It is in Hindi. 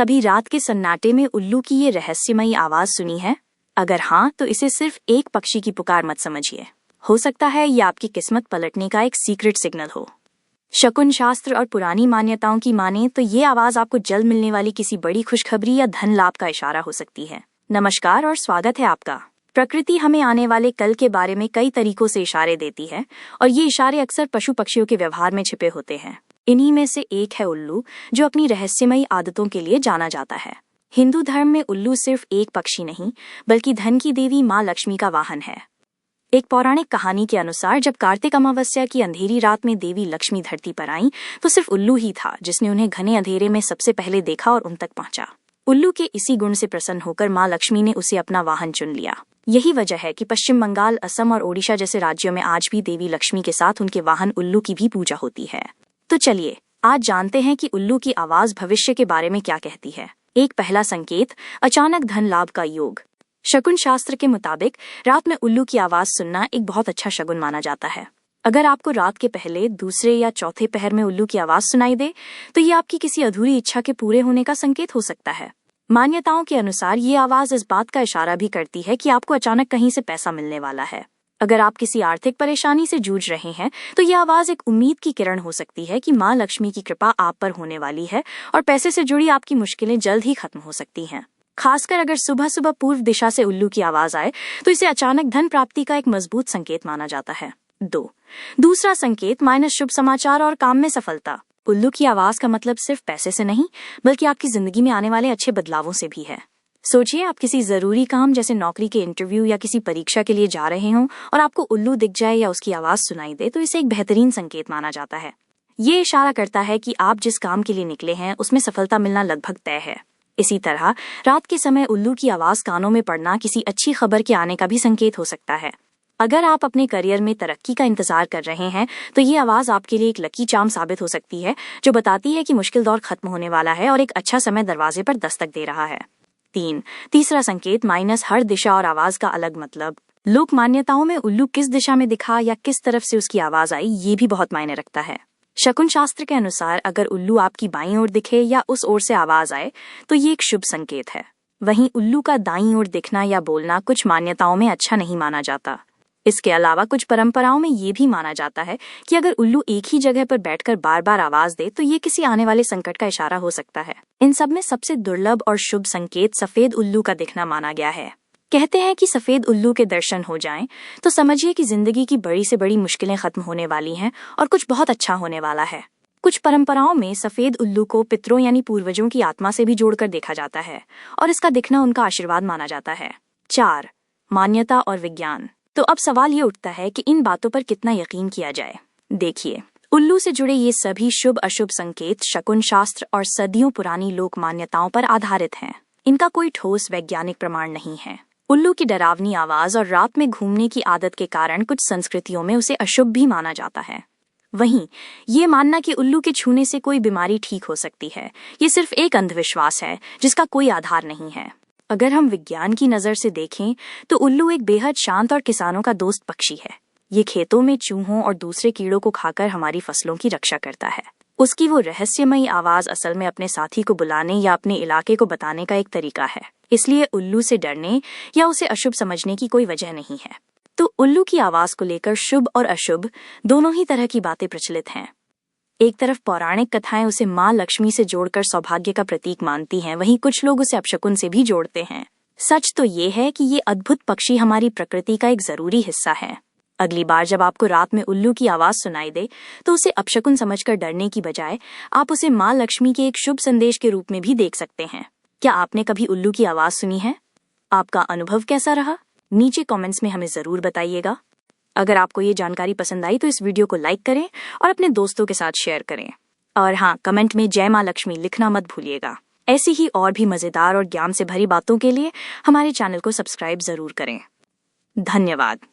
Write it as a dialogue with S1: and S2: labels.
S1: कभी रात के सन्नाटे में उल्लू की ये रहस्यमयी आवाज सुनी है? अगर हाँ, तो इसे सिर्फ एक पक्षी की पुकार मत समझिए। हो सकता है ये आपकी किस्मत पलटने का एक सीक्रेट सिग्नल हो। शकुन शास्त्र और पुरानी मान्यताओं की माने तो ये आवाज आपको जल्द मिलने वाली किसी बड़ी खुशखबरी या धन लाभ का इशारा हो सकती है। नमस्कार और स्वागत है आपका। प्रकृति हमें आने वाले कल के बारे में कई तरीकों से इशारे देती है और ये इशारे अक्सर पशु पक्षियों के व्यवहार में छिपे होते हैं। इन्हीं में से एक है उल्लू, जो अपनी रहस्यमयी आदतों के लिए जाना जाता है। हिंदू धर्म में उल्लू सिर्फ एक पक्षी नहीं, बल्कि धन की देवी माँ लक्ष्मी का वाहन है। एक पौराणिक कहानी के अनुसार जब कार्तिक अमावस्या की अंधेरी रात में देवी लक्ष्मी धरती पर आईं, तो सिर्फ उल्लू ही था जिसने उन्हें घने अंधेरे में सबसे पहले देखा और उन तक पहुंचा। उल्लू के इसी गुण से प्रसन्न होकर माँ लक्ष्मी ने उसे अपना वाहन चुन लिया। यही वजह है कि पश्चिम बंगाल, असम और ओडिशा जैसे राज्यों में आज भी देवी लक्ष्मी के साथ उनके वाहन उल्लू की भी पूजा होती है। तो चलिए आज जानते हैं कि उल्लू की आवाज भविष्य के बारे में क्या कहती है। एक पहला संकेत, अचानक धन लाभ का योग। शकुन शास्त्र के मुताबिक रात में उल्लू की आवाज सुनना एक बहुत अच्छा शगुन माना जाता है। अगर आपको रात के पहले, दूसरे या चौथे पहर में उल्लू की आवाज सुनाई दे, तो ये आपकी किसी अधूरी इच्छा के पूरे होने का संकेत हो सकता है। मान्यताओं के अनुसार ये आवाज इस बात का इशारा भी करती है कि आपको अचानक कहीं से पैसा मिलने वाला है। अगर आप किसी आर्थिक परेशानी से जूझ रहे हैं, तो यह आवाज एक उम्मीद की किरण हो सकती है कि माँ लक्ष्मी की कृपा आप पर होने वाली है और पैसे से जुड़ी आपकी मुश्किलें जल्द ही खत्म हो सकती हैं। खासकर अगर सुबह सुबह पूर्व दिशा से उल्लू की आवाज आए, तो इसे अचानक धन प्राप्ति का एक मजबूत संकेत माना जाता है। दूसरा संकेत, माइनस शुभ समाचार और काम में सफलता। उल्लू की आवाज का मतलब सिर्फ पैसे से नहीं, बल्कि आपकी जिंदगी में आने वाले अच्छे बदलावों से भी है। सोचिए, आप किसी जरूरी काम जैसे नौकरी के इंटरव्यू या किसी परीक्षा के लिए जा रहे हों और आपको उल्लू दिख जाए या उसकी आवाज सुनाई दे, तो इसे एक बेहतरीन संकेत माना जाता है। ये इशारा करता है कि आप जिस काम के लिए निकले हैं उसमें सफलता मिलना लगभग तय है। इसी तरह रात के समय उल्लू की आवाज कानों में पड़ना किसी अच्छी खबर के आने का भी संकेत हो सकता है। अगर आप अपने करियर में तरक्की का इंतजार कर रहे हैं, तो ये आवाज आपके लिए एक लकी चार्म साबित हो सकती है, जो बताती है कि मुश्किल दौर खत्म होने वाला है और एक अच्छा समय दरवाजे पर दस्तक दे रहा है। तीसरा संकेत, माइनस हर दिशा और आवाज का अलग मतलब। लोक मान्यताओं में उल्लू किस दिशा में दिखा या किस तरफ से उसकी आवाज आई, ये भी बहुत मायने रखता है। शकुन शास्त्र के अनुसार अगर उल्लू आपकी बाईं ओर दिखे या उस ओर से आवाज आए, तो ये एक शुभ संकेत है। वहीं उल्लू का दाईं ओर दिखना या बोलना कुछ मान्यताओं में अच्छा नहीं माना जाता। इसके अलावा कुछ परंपराओं में ये भी माना जाता है कि अगर उल्लू एक ही जगह पर बैठकर बार बार आवाज दे, तो ये किसी आने वाले संकट का इशारा हो सकता है। इन सब में सबसे दुर्लभ और शुभ संकेत सफेद उल्लू का दिखना माना गया है। कहते हैं कि सफेद उल्लू के दर्शन हो जाएं, तो समझिए कि जिंदगी की बड़ी से बड़ी मुश्किलें खत्म होने वाली हैं और कुछ बहुत अच्छा होने वाला है। कुछ परंपराओं में सफेद उल्लू को पितरों यानी पूर्वजों की आत्मा से भी जोड़कर देखा जाता है और इसका दिखना उनका आशीर्वाद माना जाता है। 4. मान्यता और विज्ञान। तो अब सवाल ये उठता है कि इन बातों पर कितना यकीन किया जाए। देखिए, उल्लू से जुड़े ये सभी शुभ अशुभ संकेत शकुन शास्त्र और सदियों पुरानी लोक मान्यताओं पर आधारित हैं। इनका कोई ठोस वैज्ञानिक प्रमाण नहीं है। उल्लू की डरावनी आवाज और रात में घूमने की आदत के कारण कुछ संस्कृतियों में उसे अशुभ भी माना जाता है। वहीं ये मानना कि उल्लू के छूने से कोई बीमारी ठीक हो सकती है, ये सिर्फ एक अंधविश्वास है जिसका कोई आधार नहीं है। अगर हम विज्ञान की नजर से देखें, तो उल्लू एक बेहद शांत और किसानों का दोस्त पक्षी है। ये खेतों में चूहों और दूसरे कीड़ों को खाकर हमारी फसलों की रक्षा करता है। उसकी वो रहस्यमयी आवाज असल में अपने साथी को बुलाने या अपने इलाके को बताने का एक तरीका है। इसलिए उल्लू से डरने या उसे अशुभ समझने की कोई वजह नहीं है। तो उल्लू की आवाज को लेकर शुभ और अशुभ दोनों ही तरह की बातें प्रचलित हैं। एक तरफ पौराणिक कथाएं उसे माँ लक्ष्मी से जोड़कर सौभाग्य का प्रतीक मानती हैं, वहीं कुछ लोग उसे अपशकुन से भी जोड़ते हैं। सच तो ये है कि ये अद्भुत पक्षी हमारी प्रकृति का एक जरूरी हिस्सा है। अगली बार जब आपको रात में उल्लू की आवाज सुनाई दे, तो उसे अपशकुन समझकर डरने की बजाय आप उसे माँ लक्ष्मी के एक शुभ संदेश के रूप में भी देख सकते हैं। क्या आपने कभी उल्लू की आवाज सुनी है? आपका अनुभव कैसा रहा? नीचे कमेंट्स में हमें जरूर बताइएगा। अगर आपको ये जानकारी पसंद आई तो इस वीडियो को लाइक करें और अपने दोस्तों के साथ शेयर करें। और हाँ, कमेंट में जय माँ लक्ष्मी लिखना मत भूलिएगा। ऐसी ही और भी मजेदार और ज्ञान से भरी बातों के लिए हमारे चैनल को सब्सक्राइब जरूर करें। धन्यवाद।